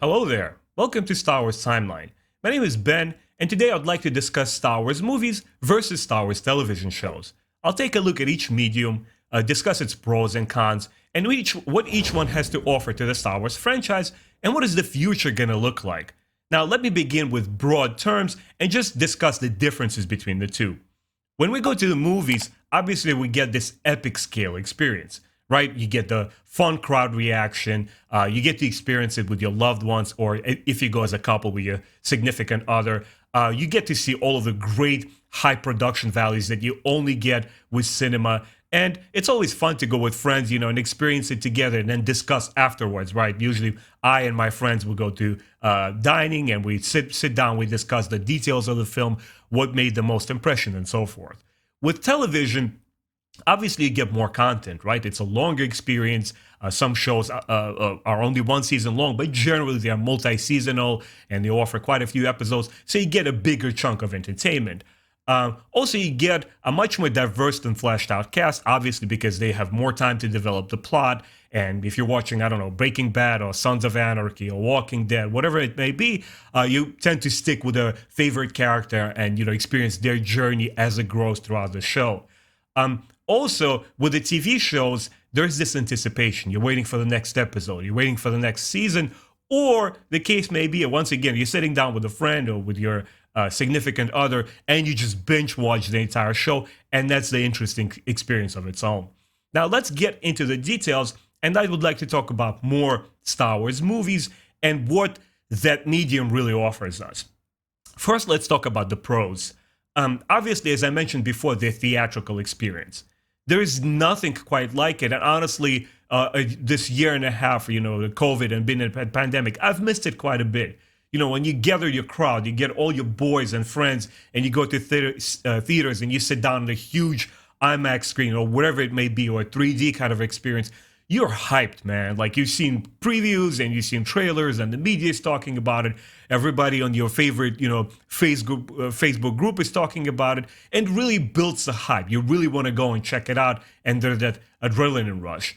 Hello there. Welcome to Star Wars Timeline. My name is Ben, and today I'd like to discuss Star Wars movies versus Star Wars television shows. I'll take a look at each medium, discuss its pros and cons, and what each one has to offer to the Star Wars franchise, and what is the future gonna look like. Now, let me begin with broad terms and just discuss the differences between the two. When we go to the movies, obviously we get this epic scale experience, right? You get the fun crowd reaction, you get to experience it with your loved ones, or if you go as a couple with your significant other, you get to see all of the great high production values that you only get with cinema. And it's always fun to go with friends, and experience it together and then discuss afterwards, right? Usually I and my friends will go to dining and we sit down, we discuss the details of the film, what made the most impression and so forth. With television, obviously you get more content, right? It's a longer experience. Some shows are only one season long, but generally they are multi-seasonal and they offer quite a few episodes, so you get a bigger chunk of entertainment. Also, you get a much more diverse and fleshed out cast, obviously because they have more time to develop the plot. And if you're watching, I don't know, Breaking Bad or Sons of Anarchy or Walking Dead, whatever it may be, you tend to stick with a favorite character and, experience their journey as it grows throughout the show. Also, with the TV shows, there's this anticipation. You're waiting for the next episode. You're waiting for the next season. Or the case may be, once again, you're sitting down with a friend or with your significant other, and you just binge watch the entire show, and that's the interesting experience of its own. Now, let's get into the details, and I would like to talk about more Star Wars movies and what that medium really offers us. First, let's talk about the pros. Obviously, as I mentioned before, the theatrical experience. There is nothing quite like it, and honestly, this year and a half, the COVID and being in a pandemic, I've missed it quite a bit. When you gather your crowd, you get all your boys and friends, and you go to theaters and you sit down on a huge IMAX screen or whatever it may be, or a 3D kind of experience, you're hyped, man. Like, you've seen previews and you've seen trailers and the media is talking about it. Everybody on your favorite, Facebook group is talking about it, and really builds the hype. You really want to go and check it out, and there's that adrenaline rush.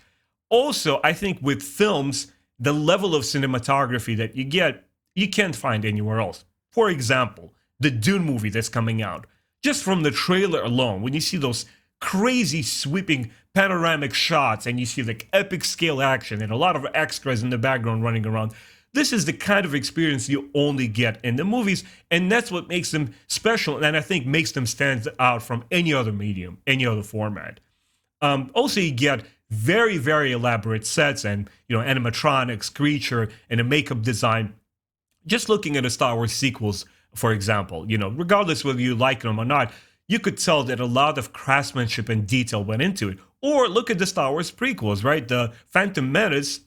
Also, I think with films, the level of cinematography that you get, you can't find anywhere else. For example, the Dune movie that's coming out. Just from the trailer alone, when you see those crazy sweeping panoramic shots and you see like epic scale action and a lot of extras in the background running around, this is the kind of experience you only get in the movies, and that's what makes them special, and I think makes them stand out from any other medium, any other format. Also, you get very, very elaborate sets and animatronics, creature, and a makeup design. Just looking at the Star Wars sequels, for example, regardless whether you like them or not, you could tell that a lot of craftsmanship and detail went into it. Or look at the Star Wars prequels, right? The Phantom Menace,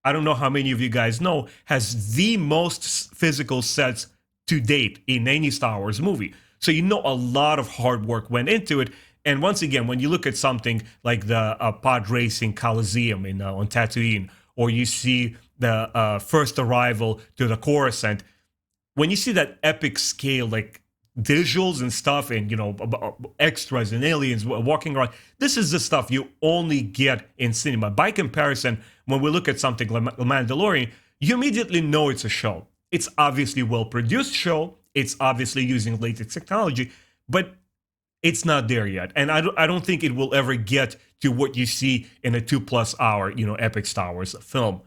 I don't know how many of you guys know, has the most physical sets to date in any Star Wars movie. So a lot of hard work went into it. And once again, when you look at something like the pod racing Coliseum on Tatooine, or you see the first arrival to the Coruscant, when you see that epic scale, like visuals and stuff, and extras and aliens walking around, this is the stuff you only get in cinema. By comparison, when we look at something like The Mandalorian, you immediately know it's a show. It's obviously a well-produced show. It's obviously using latest technology, but it's not there yet, and I don't think it will ever get to what you see in a 2+ hour epic Star Wars film.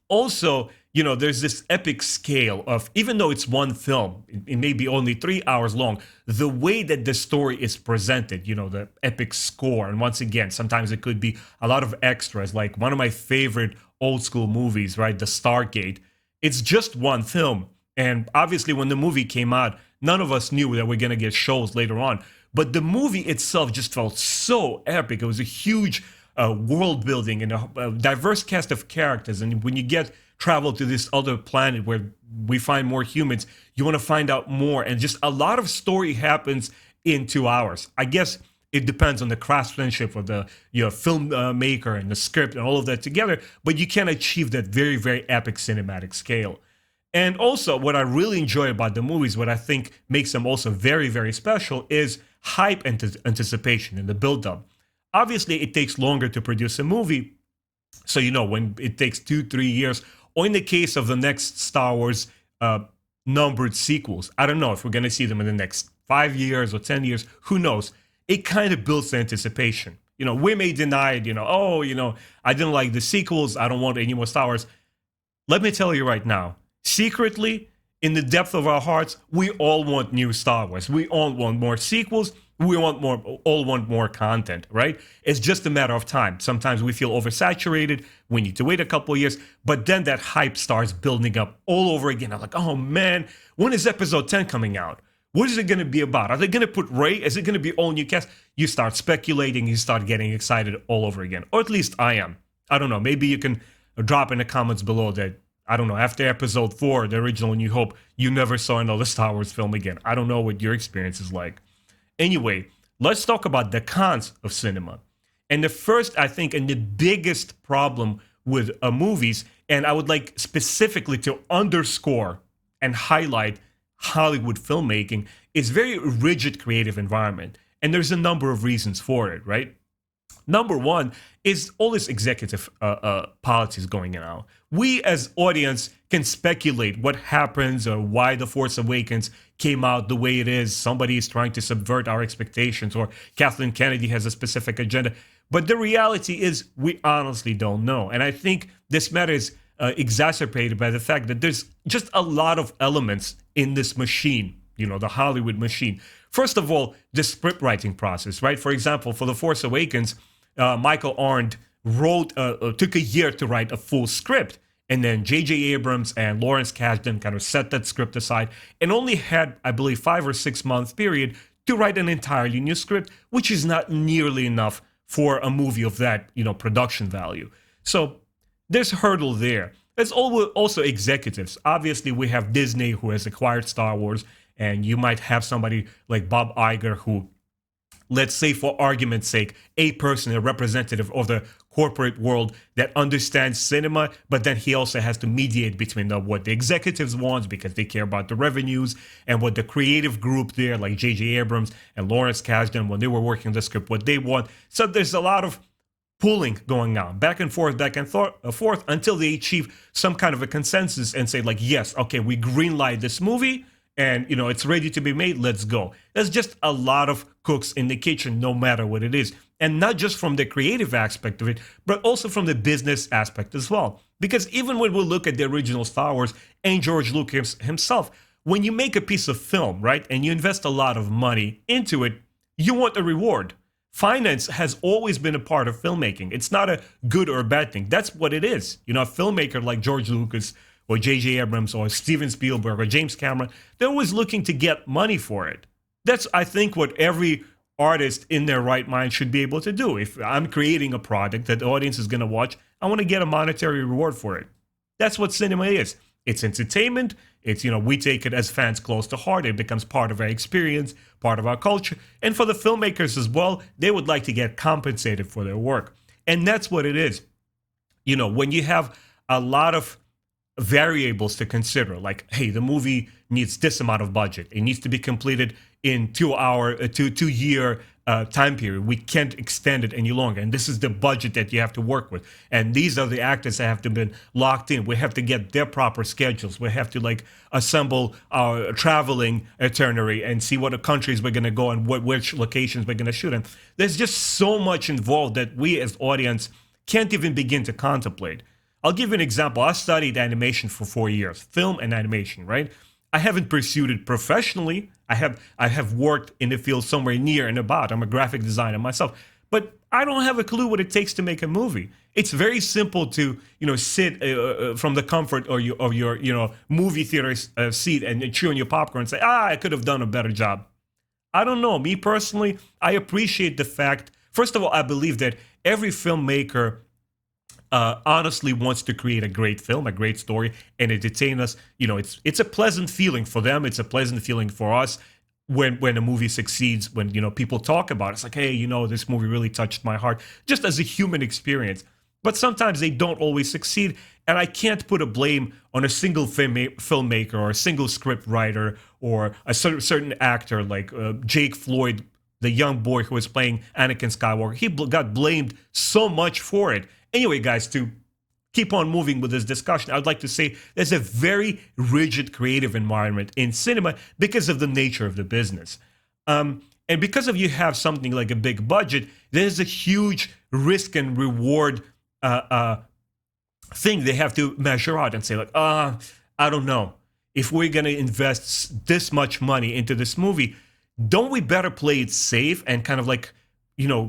Also, there's this epic scale of, even though it's one film, it may be only 3 hours long, the way that the story is presented, the epic score. And once again, sometimes it could be a lot of extras, like one of my favorite old school movies, right? The Stargate. It's just one film. And obviously when the movie came out, none of us knew that we're going to get shows later on. But the movie itself just felt so epic. It was a huge world building and a diverse cast of characters. And when you get travel to this other planet where we find more humans, you want to find out more. And just a lot of story happens in 2 hours. I guess it depends on the craftsmanship of the filmmaker and the script and all of that together. But you can achieve that very, very epic cinematic scale. And also, what I really enjoy about the movies, what I think makes them also very, very special, is hype and anticipation in the build-up. Obviously, it takes longer to produce a movie. So, when it takes 2-3 years, or in the case of the next Star Wars numbered sequels, I don't know if we're going to see them in the next 5 years or 10 years, who knows? It kind of builds the anticipation. We may deny it, I didn't like the sequels, I don't want any more Star Wars. Let me tell you right now, secretly, in the depth of our hearts, we all want new Star Wars. We all want more sequels. We all want more content, right? It's just a matter of time. Sometimes we feel oversaturated. We need to wait a couple of years, but then that hype starts building up all over again. I'm like, oh man, when is episode 10 coming out? What is it going to be about? Are they going to put Rey? Is it going to be all new cast? You start speculating. You start getting excited all over again. Or at least I am. I don't know. Maybe you can drop in the comments below that, I don't know, after episode 4, the original New Hope, you never saw another Star Wars film again. I don't know what your experience is like. Anyway, let's talk about the cons of cinema. And the first, I think, and the biggest problem with movies, and I would like specifically to underscore and highlight Hollywood filmmaking, is very rigid creative environment. And there's a number of reasons for it, right? Number one is all this executive policies going on. We as audience can speculate what happens or why The Force Awakens came out the way it is. Somebody is trying to subvert our expectations, or Kathleen Kennedy has a specific agenda. But the reality is we honestly don't know. And I think this matter is exacerbated by the fact that there's just a lot of elements in this machine, the Hollywood machine. First of all, the script writing process, right? For example, for The Force Awakens, Michael Arndt took a year to write a full script. And then J.J. Abrams and Lawrence Kasdan kind of set that script aside and only had, I believe, 5 or 6 month period to write an entirely new script, which is not nearly enough for a movie of that, production value. So there's a hurdle there. There's also executives. Obviously, we have Disney, who has acquired Star Wars, and you might have somebody like Bob Iger, who, let's say for argument's sake, a person, a representative of the corporate world that understands cinema, but then he also has to mediate between what the executives want because they care about the revenues, and what the creative group there, like J.J. Abrams and Lawrence Kasdan, when they were working on the script, what they want. So there's a lot of pulling going on, back and forth, until they achieve some kind of a consensus and say, like, yes, okay, we greenlight this movie, and it's ready to be made, let's go. There's just a lot of cooks in the kitchen, no matter what it is. And not just from the creative aspect of it, but also from the business aspect as well. Because even when we look at the original Star Wars and George Lucas himself, when you make a piece of film, right, and you invest a lot of money into it, you want a reward. Finance has always been a part of filmmaking. It's not a good or bad thing. That's what it is. A filmmaker like George Lucas or J.J. Abrams or Steven Spielberg or James Cameron, they're always looking to get money for it. That's, I think, what every artist in their right mind should be able to do. If I'm creating a product that the audience is going to watch, I want to get a monetary reward for it. That's what cinema is. It's entertainment. It's, we take it as fans close to heart. It becomes part of our experience, part of our culture. And for the filmmakers as well, they would like to get compensated for their work. And that's what it is. When you have a lot of variables to consider, like, hey, the movie needs this amount of budget. It needs to be completed in 2 year time period. We can't extend it any longer. And this is the budget that you have to work with. And these are the actors that have to be locked in. We have to get their proper schedules. We have to assemble our traveling itinerary and see what countries we're going to go and which locations we're going to shoot in. There's just so much involved that we as audience can't even begin to contemplate. I'll give you an example. I studied animation for 4 years, film and animation, right? I haven't pursued it professionally. I have worked in the field somewhere near and about. I'm a graphic designer myself, but I don't have a clue what it takes to make a movie. It's very simple to sit from the comfort of your movie theater seat and chew on your popcorn and say, I could have done a better job. I don't know. Me personally, I appreciate the fact. First of all, I believe that every filmmaker honestly wants to create a great film, a great story, and entertain us. It's a pleasant feeling for them. It's a pleasant feeling for us when a movie succeeds, when people talk about it. It's like, hey, this movie really touched my heart, just as a human experience. But sometimes they don't always succeed, and I can't put a blame on a single filmmaker or a single script writer or a certain actor like Jake Floyd, the young boy who was playing Anakin Skywalker. He got blamed so much for it. Anyway, guys, to keep on moving with this discussion, I would like to say there's a very rigid creative environment in cinema because of the nature of the business. And because of you have something like a big budget, there's a huge risk and reward thing they have to measure out and say like, I don't know. If we're going to invest this much money into this movie, don't we better play it safe and kind of like,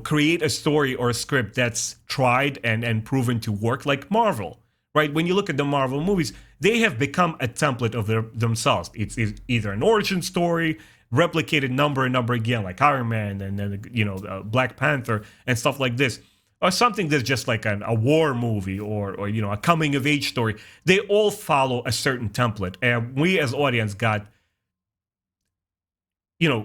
create a story or a script that's tried and proven to work, like Marvel, right? When you look at the Marvel movies, they have become a template of themselves. It's either an origin story, replicated number and number again, like Iron Man and then, Black Panther and stuff like this, or something that's just like a war movie or a coming of age story. They all follow a certain template, and we as audience got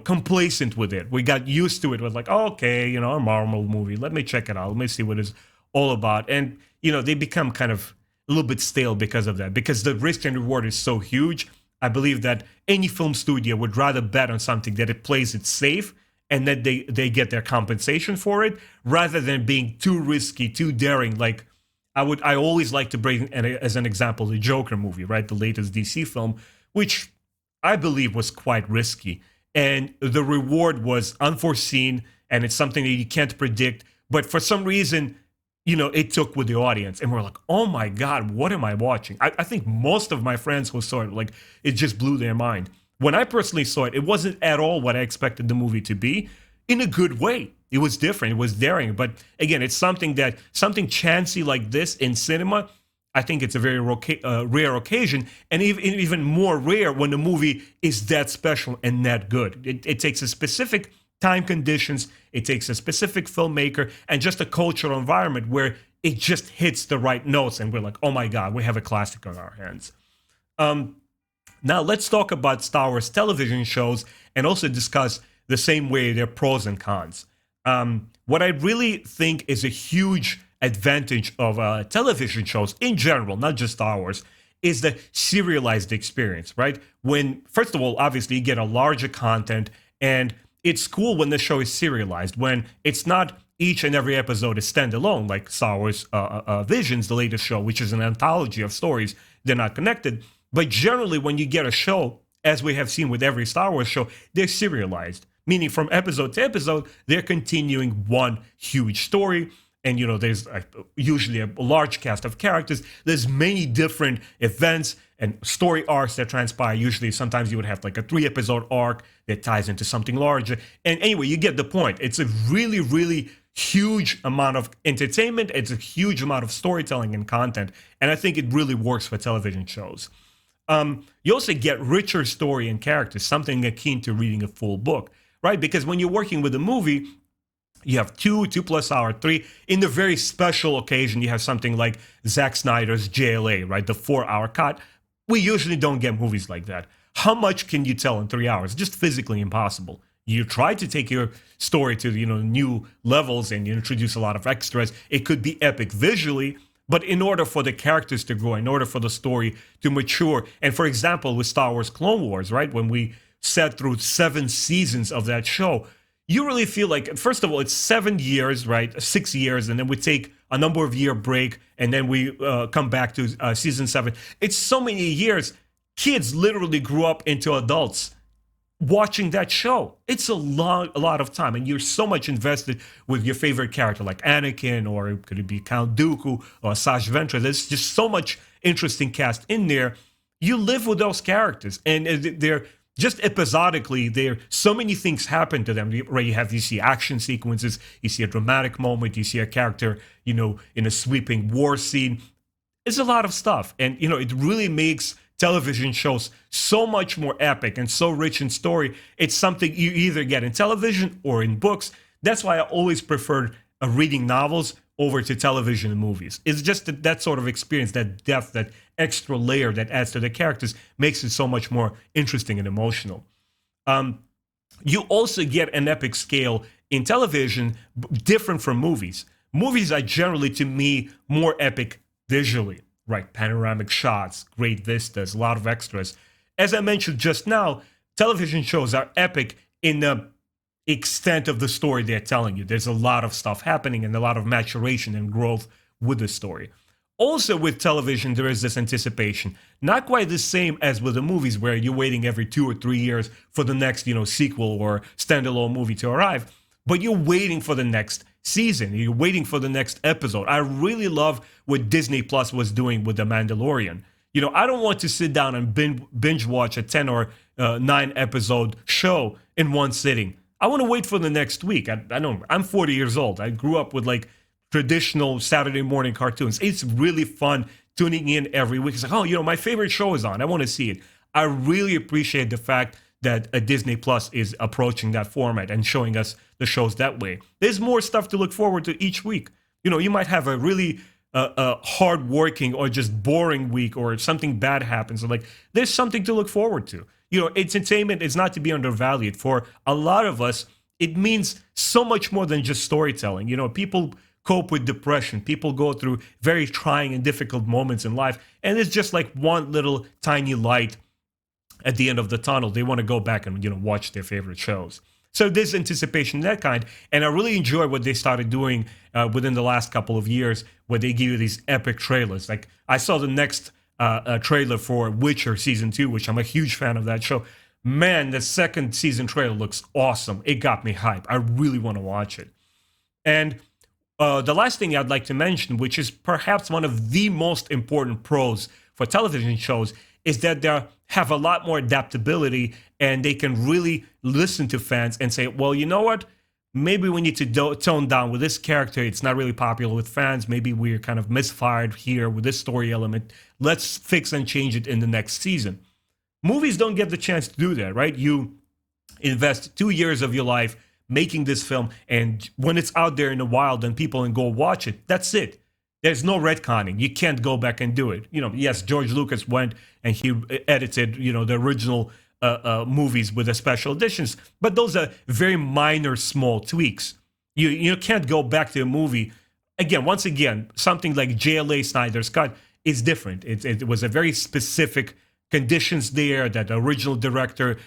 complacent with it. We got used to it. We're like, oh, okay, a Marvel movie, let me check it out, let me see what it's all about. And they become kind of a little bit stale because of that, because the risk and reward is so huge. I believe that any film studio would rather bet on something that it plays it safe and that they get their compensation for it, rather than being too risky, too daring. Like I always like to bring as an example the Joker movie, right? The latest DC film, which I believe was quite risky. And the reward was unforeseen, and it's something that you can't predict. But for some reason, it took with the audience, and we're like, oh my God, what am I watching? I think most of my friends who saw it, like, it just blew their mind. When I personally saw it, it wasn't at all what I expected the movie to be, in a good way. It was different, it was daring. But again, it's something chancy like this in cinema, I think it's a very rare occasion, and even more rare when the movie is that special and that good. It takes a specific time conditions, it takes a specific filmmaker, and just a cultural environment where it just hits the right notes, and we're like, oh my God, we have a classic on our hands. Now let's talk about Star Wars television shows and also discuss the same way their pros and cons. What I really think is a huge advantage of television shows in general, not just Star Wars, is the serialized experience, right? When, first of all, obviously you get a larger content, and it's cool when the show is serialized, when it's not each and every episode is standalone, like Star Wars Visions, the latest show, which is an anthology of stories. They're not connected. But generally, when you get a show, as we have seen with every Star Wars show, they're serialized, meaning from episode to episode, they're continuing one huge story. And, there's usually a large cast of characters. There's many different events and story arcs that transpire. Usually, sometimes you would have like a 3-episode arc that ties into something larger. And anyway, you get the point. It's a really, really huge amount of entertainment. It's a huge amount of storytelling and content. And I think it really works for television shows. You also get richer story and characters, something akin to reading a full book, right? Because when you're working with a movie, you have 2+ hour, 3. In the very special occasion, you have something like Zack Snyder's JLA, right? The 4-hour cut. We usually don't get movies like that. How much can you tell in 3 hours? Just physically impossible. You try to take your story to, new levels, and you introduce a lot of extras. It could be epic visually, but in order for the characters to grow, in order for the story to mature, and for example, with Star Wars Clone Wars, right? When we sat through 7 seasons of that show, you really feel like, first of all, it's 7 years, right? 6 years, and then we take a number of year break, and then we come back to season 7. It's so many years. Kids literally grew up into adults watching that show. It's a lot of time, and you're so much invested with your favorite character, like Anakin, or could it be Count Dooku or Asajj Ventress. There's just so much interesting cast in there. You live with those characters, and they're just episodically, there so many things happen to them. You see action sequences, you see a dramatic moment, you see a character, in a sweeping war scene. It's a lot of stuff, and it really makes television shows so much more epic and so rich in story. It's something you either get in television or in books. That's why I always preferred reading novels over to television and movies. It's just that sort of experience, that depth, that extra layer that adds to the characters makes it so much more interesting and emotional. You also get an epic scale in television, different from movies. Movies are generally, to me, more epic visually, right? Panoramic shots, great vistas, a lot of extras. As I mentioned just now, television shows are epic in the extent of the story they're telling you. There's a lot of stuff happening and a lot of maturation and growth with the story. Also, with television, there is this anticipation. Not quite the same as with the movies, where you're waiting every 2 or 3 years for the next, sequel or standalone movie to arrive. But you're waiting for the next season. You're waiting for the next episode. I really love what Disney Plus was doing with The Mandalorian. I don't want to sit down and binge watch a 10 or 9 episode show in one sitting. I want to wait for the next week. I don't. I'm 40 years old. I grew up with like traditional Saturday morning cartoons. It's really fun tuning in every week. It's like, oh, my favorite show is on. I want to see it. I really appreciate the fact that a Disney Plus is approaching that format and showing us the shows that way. There's more stuff to look forward to each week. You might have a really hard-working or just boring week, or something bad happens. So like, there's something to look forward to. Entertainment is not to be undervalued. For a lot of us, it means so much more than just storytelling. People cope with depression. People go through very trying and difficult moments in life, and it's just like one little tiny light at the end of the tunnel. They want to go back and watch their favorite shows. So there's anticipation that kind, and I really enjoy what they started doing within the last couple of years, where they give you these epic trailers. Like, I saw the next trailer for Witcher season 2, which I'm a huge fan of that show. Man, the second season trailer looks awesome. It got me hype. I really want to watch it. And the last thing I'd like to mention, which is perhaps one of the most important pros for television shows, is that they have a lot more adaptability, and they can really listen to fans and say, well, you know what? Maybe we need to tone down with this character. It's not really popular with fans. Maybe we're kind of misfired here with this story element. Let's fix and change it in the next season. Movies don't get the chance to do that, right? You invest 2 years of your life making this film, and when it's out there in the wild and people can go watch it, that's it. There's no retconning. You can't go back and do it. Yes, George Lucas went and he edited, the original movies with the special editions, but those are very minor, small tweaks. You can't go back to a movie. Once again, something like JLA Snyder's Cut is different. It was a very specific conditions there that the original director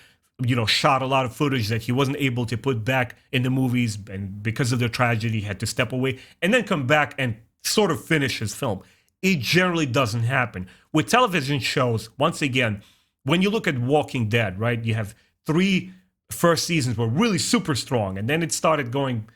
shot a lot of footage that he wasn't able to put back in the movies, and because of the tragedy, he had to step away and then come back and sort of finish his film. It generally doesn't happen. With television shows, once again, when you look at Walking Dead, right, you have 3 first seasons were really super strong, and then it started going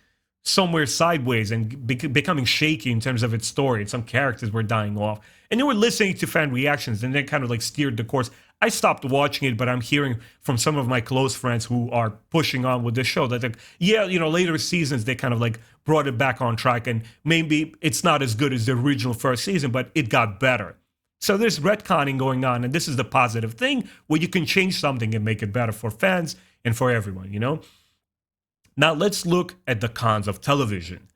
somewhere sideways and becoming shaky in terms of its story, and some characters were dying off. And they were listening to fan reactions, and they kind of like steered the course. I stopped watching it, but I'm hearing from some of my close friends who are pushing on with the show that, like, yeah, later seasons, they kind of like brought it back on track, and maybe it's not as good as the original first season, but it got better. So there's retconning going on, and this is the positive thing, where you can change something and make it better for fans and for everyone, Now let's look at the cons of television.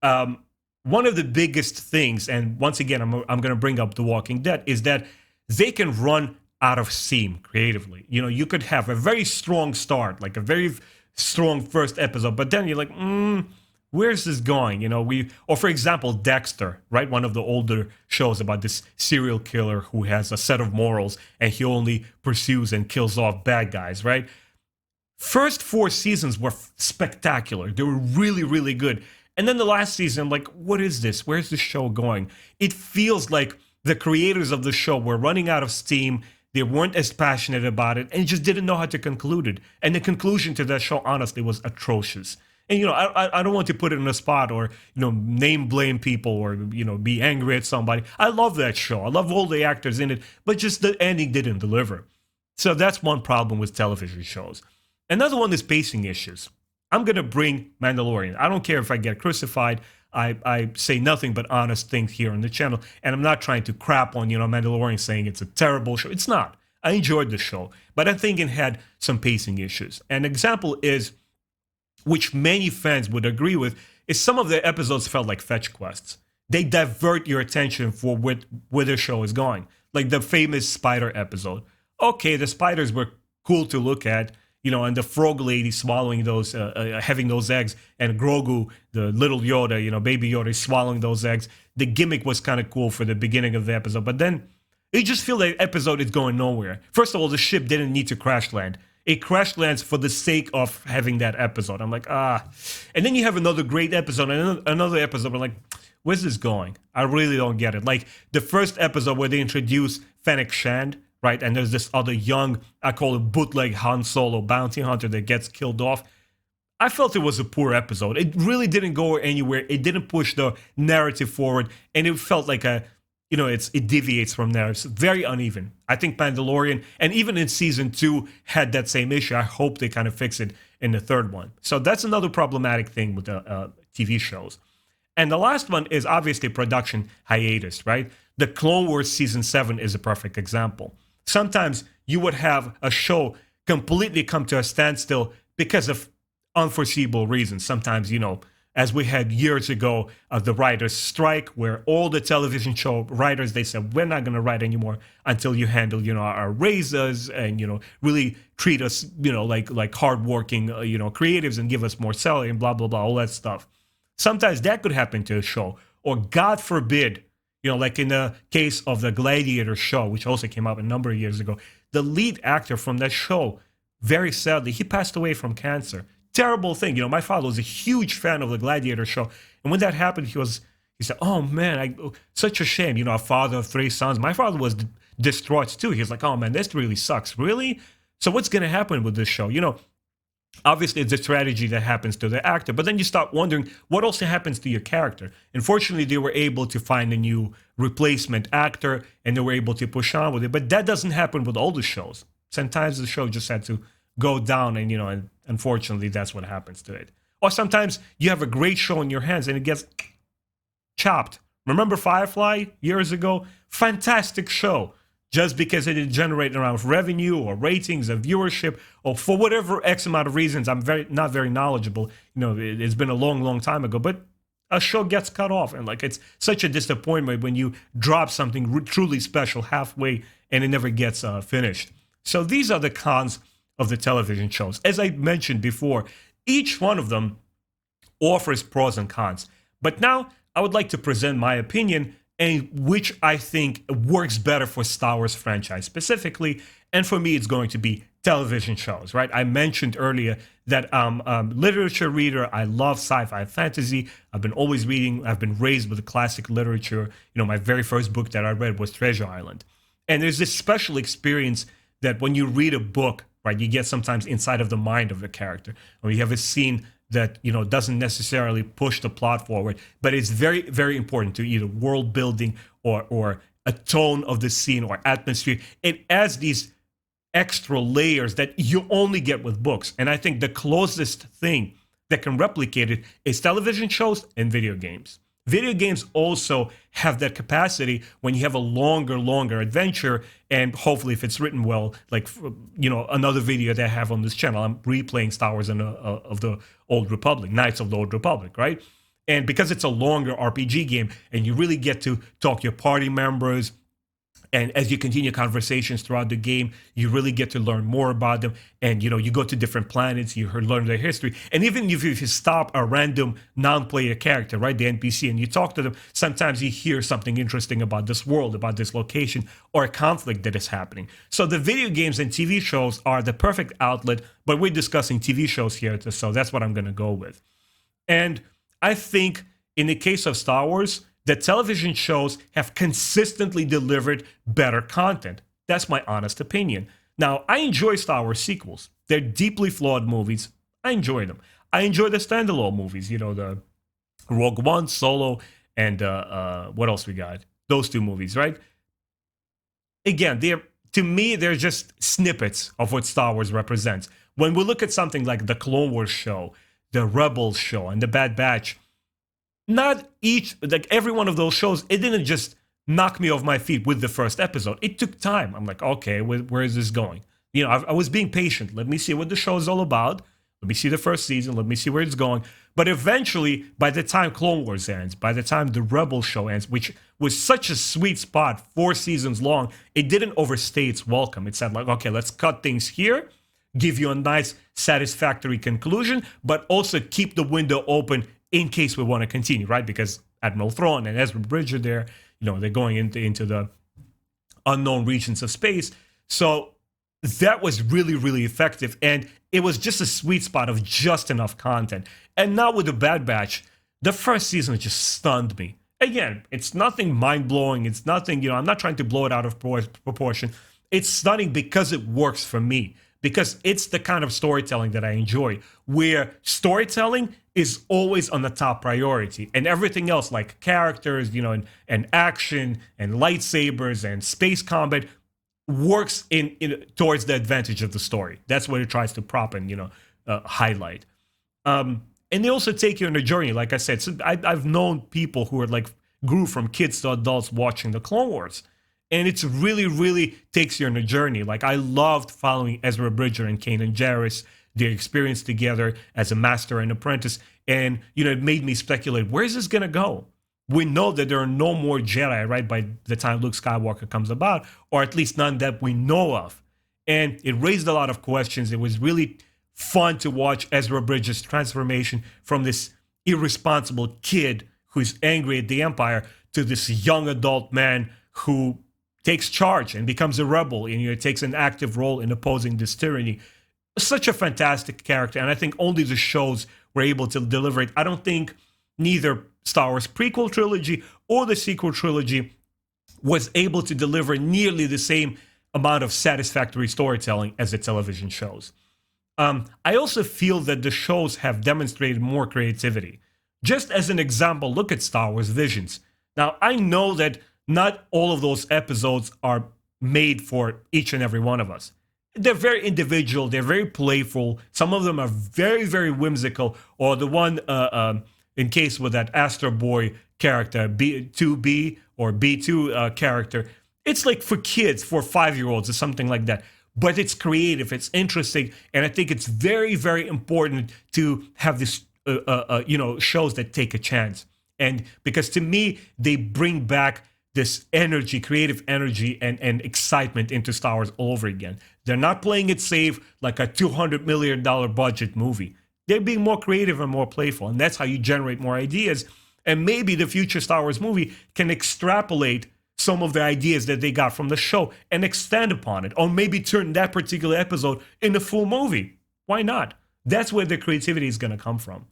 One of the biggest things, and once again, I'm going to bring up The Walking Dead, is that they can run out of steam creatively. You could have a very strong start, like a very strong first episode, but then you're like, where's this going? Or for example, Dexter, right? One of the older shows about this serial killer who has a set of morals, and he only pursues and kills off bad guys, right? First 4 seasons were spectacular. They were really, really good. And then the last season, I'm like, what is this? Where's this show going? It feels like the creators of the show were running out of steam. They weren't as passionate about it and just didn't know how to conclude it. And the conclusion to that show, honestly, was atrocious. And, I don't want to put it in a spot or, name blame people or, be angry at somebody. I love that show. I love all the actors in it, but just the ending didn't deliver. So that's one problem with television shows. Another one is pacing issues. I'm going to bring Mandalorian. I don't care if I get crucified. I say nothing but honest things here on the channel, and I'm not trying to crap on, Mandalorian, saying it's a terrible show. It's not. I enjoyed the show, but I think it had some pacing issues. An example is, which many fans would agree with, is some of the episodes felt like fetch quests. They divert your attention for where the show is going. Like the famous spider episode. Okay, the spiders were cool to look at, and the frog lady swallowing those, having those eggs, and Grogu, the little Yoda, baby Yoda, is swallowing those eggs. The gimmick was kind of cool for the beginning of the episode, but then you just feel the episode is going nowhere. First of all, the ship didn't need to crash land. It crash lands for the sake of having that episode. I'm like, And then you have another great episode, and another episode. I'm like, Where's this going? I really don't get it. Like the first episode where they introduce Fennec Shand, right? And there's this other young, I call it bootleg Han Solo bounty hunter that gets killed off. I felt it was a poor episode. It really didn't go anywhere. It didn't push the narrative forward, and it felt like it deviates from there. It's very uneven. I think Mandalorian, and even in season 2, had that same issue. I hope they kind of fix it in the third one. So that's another problematic thing with the TV shows. And the last one is obviously production hiatus, right? The Clone Wars season 7 is a perfect example. Sometimes you would have a show completely come to a standstill because of unforeseeable reasons. Sometimes, as we had years ago of the writers' strike, where all the television show writers, they said, we're not going to write anymore until you handle, our raises and, really treat us, like hardworking, creatives and give us more salary and blah, blah, blah, all that stuff. Sometimes that could happen to a show. Or God forbid, like in the case of the Gladiator show, which also came out a number of years ago, the lead actor from that show, very sadly, he passed away from cancer. Terrible thing. My father was a huge fan of the Gladiator show. And when that happened, he said, oh man, such a shame. A father of 3 sons. My father was distraught too. He was like, oh man, this really sucks. Really? So what's going to happen with this show? Obviously it's a strategy that happens to the actor, but then you start wondering what also happens to your character. Unfortunately, they were able to find a new replacement actor and they were able to push on with it. But that doesn't happen with all the shows. Sometimes the show just had to go down and, and unfortunately that's what happens to it. Or sometimes you have a great show in your hands and it gets chopped. Remember Firefly years ago? Fantastic show. Just because it didn't generate enough revenue or ratings or viewership or for whatever X amount of reasons, I'm not very knowledgeable. It's been a long, long time ago, but a show gets cut off. And it's such a disappointment when you drop something truly special halfway and it never gets finished. So these are the cons of the television shows. As I mentioned before, each one of them offers pros and cons. But now I would like to present my opinion and which I think works better for Star Wars franchise specifically. And for me, it's going to be television shows, right? I mentioned earlier that I'm a literature reader. I love sci-fi fantasy. I've been always reading. I've been raised with classic literature. My very first book that I read was Treasure Island. And there's this special experience that when you read a book, right, you get sometimes inside of the mind of the character. Or you have a scene that doesn't necessarily push the plot forward, but it's very, very important to either world building or a tone of the scene or atmosphere. It adds these extra layers that you only get with books. And I think the closest thing that can replicate it is television shows and video games. Video games also have that capacity when you have a longer adventure, and hopefully if it's written well, like, another video that I have on this channel, I'm replaying Star Wars of the Old Republic, Knights of the Old Republic, right? And because it's a longer RPG game and you really get to talk to your party members, and as you continue conversations throughout the game, you really get to learn more about them. And, you go to different planets, you learn their history. And even if you stop a random non-player character, right, the NPC, and you talk to them, sometimes you hear something interesting about this world, about this location, or a conflict that is happening. So the video games and TV shows are the perfect outlet, but we're discussing TV shows here, so that's what I'm going to go with. And I think in the case of Star Wars, the television shows have consistently delivered better content. That's my honest opinion. Now, I enjoy Star Wars sequels. They're deeply flawed movies. I enjoy them. I enjoy the standalone movies, the Rogue One, Solo, and what else we got? Those 2 movies, right? Again, to me, they're just snippets of what Star Wars represents. When we look at something like the Clone Wars show, the Rebels show, and the Bad Batch, not every one of those shows, it didn't just knock me off my feet with the first episode. It took time. I'm like, okay, where is this going? I was being patient. Let me see what the show is all about. Let me see the first season. Let me see where it's going. But eventually, by the time Clone Wars ends, by the time the Rebel show ends, which was such a sweet spot, 4 seasons long, it didn't overstay its welcome. It said like, okay, let's cut things here, give you a nice, satisfactory conclusion, but also keep the window open in case we want to continue, right? Because Admiral Thrawn and Ezra Bridger there, they're going into the unknown regions of space. So that was really, really effective. And it was just a sweet spot of just enough content. And now with the Bad Batch, the first season just stunned me. Again, it's nothing mind-blowing. It's nothing, I'm not trying to blow it out of proportion. It's stunning because it works for me, because it's the kind of storytelling that I enjoy, where storytelling is always on the top priority, and everything else like characters, and action and lightsabers and space combat works in towards the advantage of the story. That's what it tries to prop and highlight. And they also take you on a journey. Like I said, so I've known people who are like grew from kids to adults watching the Clone Wars, and it's really, really takes you on a journey. Like I loved following Ezra Bridger and Kanan Jarrus, their experience together as a master and apprentice, and it made me speculate, where is this gonna go? We know that there are no more Jedi, right, by the time Luke Skywalker comes about, or at least none that we know of. And it raised a lot of questions. It was really fun to watch Ezra Bridger's transformation from this irresponsible kid who's angry at the Empire to this young adult man who takes charge and becomes a rebel and takes an active role in opposing this tyranny. Such a fantastic character, and I think only the shows were able to deliver it. I don't think neither Star Wars prequel trilogy or the sequel trilogy was able to deliver nearly the same amount of satisfactory storytelling as the television shows. I also feel that the shows have demonstrated more creativity. Just as an example, look at Star Wars Visions. Now, I know that not all of those episodes are made for each and every one of us. They're very individual, they're very playful. Some of them are very, very whimsical, or the one in case with that Astro Boy character, B2B or B2 character, it's like for kids, for 5-year-olds or something like that. But it's creative, it's interesting, and I think it's very, very important to have this, shows that take a chance. And because to me, they bring back this energy, creative energy, and excitement into Star Wars all over again. They're not playing it safe like a $200 million budget movie. They're being more creative and more playful, and that's how you generate more ideas. And maybe the future Star Wars movie can extrapolate some of the ideas that they got from the show and extend upon it, or maybe turn that particular episode into a full movie. Why not? That's where the creativity is going to come from.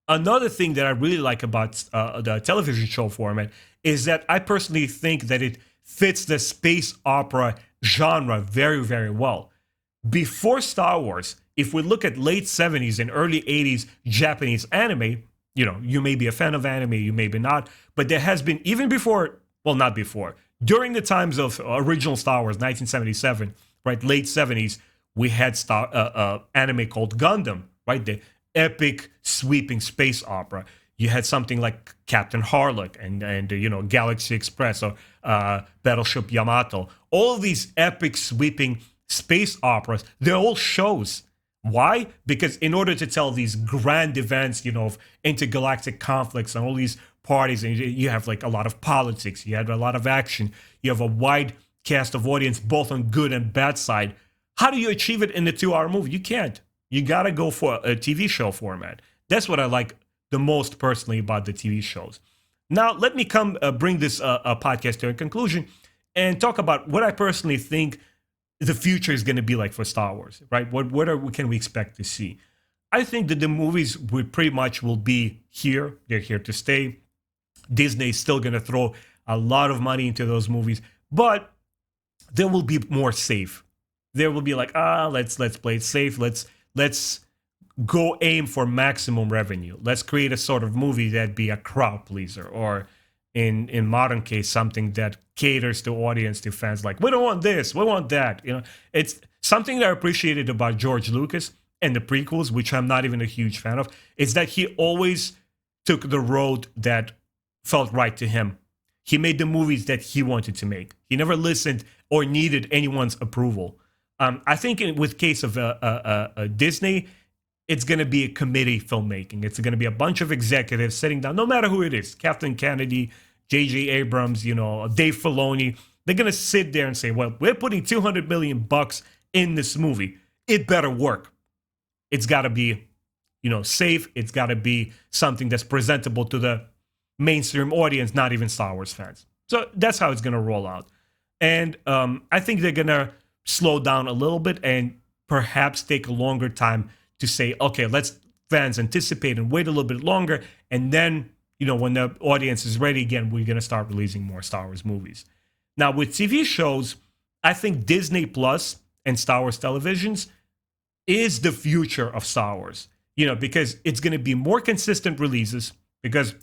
Another thing that I really like about the television show format is that I personally think that it fits the space opera genre very, very well. Before Star Wars, if we look at late 70s and early 80s Japanese anime, you may be a fan of anime, you may be not, but there has been, even before, well, not before, during the times of original Star Wars, 1977, right, late 70s, we had anime called Gundam, right, the epic sweeping space opera. You had something like Captain Harlock and Galaxy Express or Battleship Yamato. All of these epic sweeping space operas, they're all shows. Why? Because in order to tell these grand events, of intergalactic conflicts and all these parties, and you have like a lot of politics, you have a lot of action, you have a wide cast of audience, both on good and bad side. How do you achieve it in a 2-hour movie? You can't. You gotta go for a TV show format. That's what I like the most personally about the TV shows. Now, let me bring this podcast to a conclusion and talk about what I personally think the future is going to be like for Star Wars, right? What can we expect to see? I think that the movies pretty much will be here. They're here to stay. Disney is still going to throw a lot of money into those movies, but they will be more safe. There will be like, let's play it safe. Let's go aim for maximum revenue. Let's create a sort of movie that be a crowd pleaser, or in modern case, something that caters to audience, to fans. Like, we don't want this, we want that. It's something that I appreciated about George Lucas and the prequels, which I'm not even a huge fan of, is that he always took the road that felt right to him. He made the movies that he wanted to make. He never listened or needed anyone's approval. I think with case of Disney, it's going to be a committee filmmaking. It's going to be a bunch of executives sitting down, no matter who it is, Kathleen Kennedy, J.J. Abrams, Dave Filoni. They're going to sit there and say, well, we're putting $200 million in this movie. It better work. It's got to be, safe. It's got to be something that's presentable to the mainstream audience, not even Star Wars fans. So that's how it's going to roll out. And I think they're going to slow down a little bit and perhaps take a longer time to say, okay, let's fans anticipate and wait a little bit longer, and then when the audience is ready again, we're going to start releasing more Star Wars movies. Now, with TV shows, I think Disney Plus and Star Wars televisions is the future of Star Wars, because it's going to be more consistent releases, because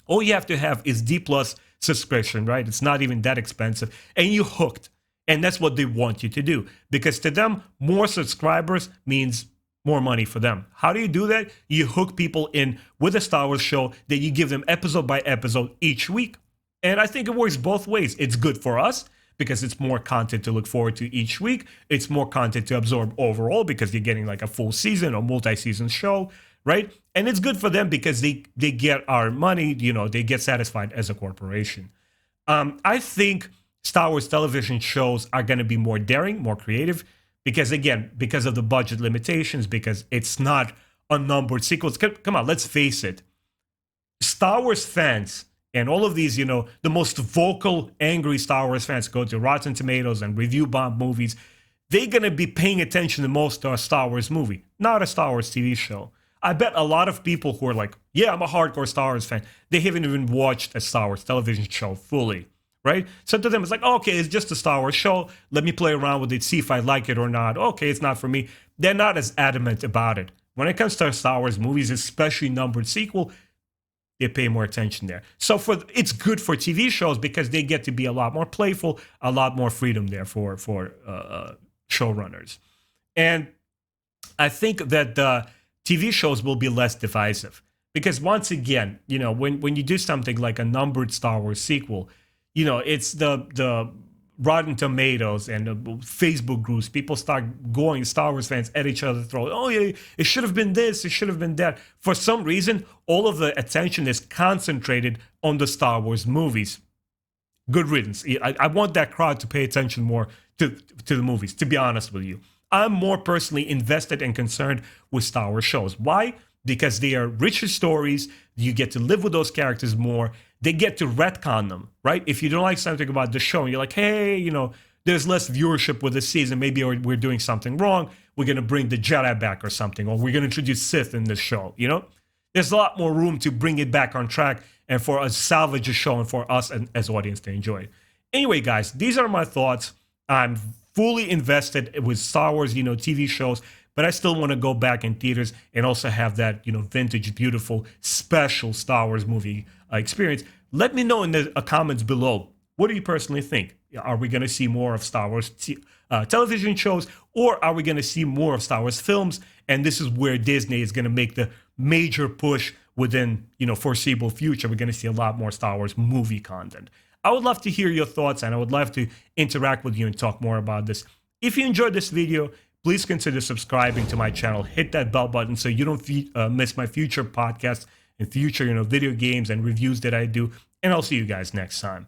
all you have to have is D Plus subscription, right? It's not even that expensive, and you're hooked. And that's what they want you to do, because to them, more subscribers means more money for them. How do you do that? You hook people in with a Star Wars show that you give them episode by episode each week. And I think it works both ways. It's good for us because it's more content to look forward to each week. It's more content to absorb overall because you're getting like a full season or multi-season show, right? And it's good for them because they get our money, they get satisfied as a corporation. I think Star Wars television shows are going to be more daring, more creative, because again, because of the budget limitations, because it's not unnumbered sequels. Come on, let's face it. Star Wars fans and all of these, the most vocal, angry Star Wars fans go to Rotten Tomatoes and review bomb movies. They're going to be paying attention the most to a Star Wars movie, not a Star Wars TV show. I bet a lot of people who are like, yeah, I'm a hardcore Star Wars fan, they haven't even watched a Star Wars television show fully. Right? So to them, it's like, okay, it's just a Star Wars show. Let me play around with it, see if I like it or not. Okay, it's not for me. They're not as adamant about it. When it comes to Star Wars movies, especially numbered sequel, they pay more attention there. So it's good for TV shows because they get to be a lot more playful, a lot more freedom there for showrunners. And I think that the TV shows will be less divisive because once again, when you do something like a numbered Star Wars sequel, it's the Rotten Tomatoes and the Facebook groups. People start going, Star Wars fans, at each other, throw, oh, yeah, it should have been this, it should have been that. For some reason, all of the attention is concentrated on the Star Wars movies. Good riddance. I want that crowd to pay attention more to the movies, to be honest with you. I'm more personally invested and concerned with Star Wars shows. Why? Because they are richer stories. You get to live with those characters more. They get to retcon them, right? If you don't like something about the show and you're like, hey, there's less viewership with this season. Maybe we're doing something wrong. We're going to bring the Jedi back or something, or we're going to introduce Sith in this show, There's a lot more room to bring it back on track and for us salvage a show and for us as audience to enjoy it. Anyway, guys, these are my thoughts. I'm fully invested with Star Wars, TV shows, but I still want to go back in theaters and also have that, vintage, beautiful, special Star Wars movie experience. Let me know in the comments below. What do you personally think? Are we going to see more of Star Wars television shows, or are we going to see more of Star Wars films? And this is where Disney is going to make the major push within, foreseeable future. We're going to see a lot more Star Wars movie content. I would love to hear your thoughts, and I would love to interact with you and talk more about this. If you enjoyed this video, please consider subscribing to my channel. Hit that bell button so you don't miss my future podcasts and future, video games and reviews that I do. And I'll see you guys next time.